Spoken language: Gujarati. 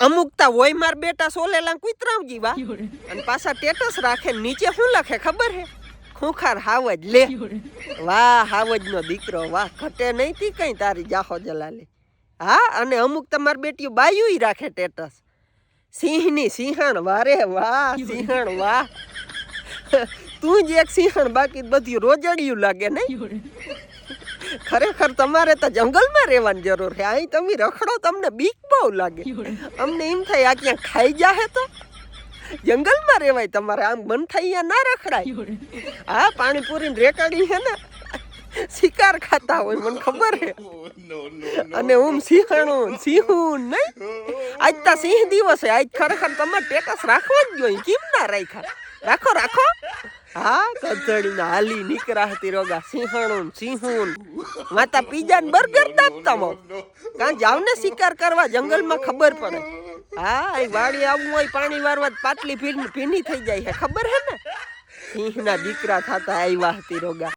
અમુકતા હોય માર બેટા સોલેલા કુતરાવજી વા અને પાછા ટેટસ રાખે નીચે શું લખે ખબર હે ખૂંખાર હાવજ લે વાહ હાવજ નો દીકરો વાહ ઘટે નહીં તી કઈ તારી જાહો જલાલે હા અને અમુક તમાર બેટીઓ બાયુઈ રાખે ટેટસ સિંહની સિંહણ વારે વાહ સિંહણ વાહ તું જ એક સિંહણ બાકી બધી રોજડિયું લાગે નહીં ખરેખર તમારે તો જંગલમાં રહેવાની જરૂર છે અહીં તમે રખડો તમને બીક બહુ લાગે અમને એમ થાય આ ક્યાં ખાઈ જાહે તો જંગલમાં રહેવાય તમારે આમ મન થાય ના રખડાય હા પાણીપુરી રેકડી છે ને શિકાર ખાતા હોય મને ખબર છે અને સિંહણું સિંહું નહીં આજ તો સિંહ દિવસ છે આજ ખરેખર તમારે ટેટસ રાખવા જ જોઈએ કેમ ના રાખ્યા રાખો રાખો હા કચડીને હાલી નીકળાતી રોગા સિંહણું સિંહું માતા પીઝા ને બર્ગર દાબતા મો કાં જાવ ને શિકાર કરવા જંગલમાં ખબર પડે હા એ વાડી આવવું હોય પાણી વારવા પાટલી ભીની થઈ જાય છે ખબર હે ને સિંહના દીકરા થતા આવ્યા હતી રોગા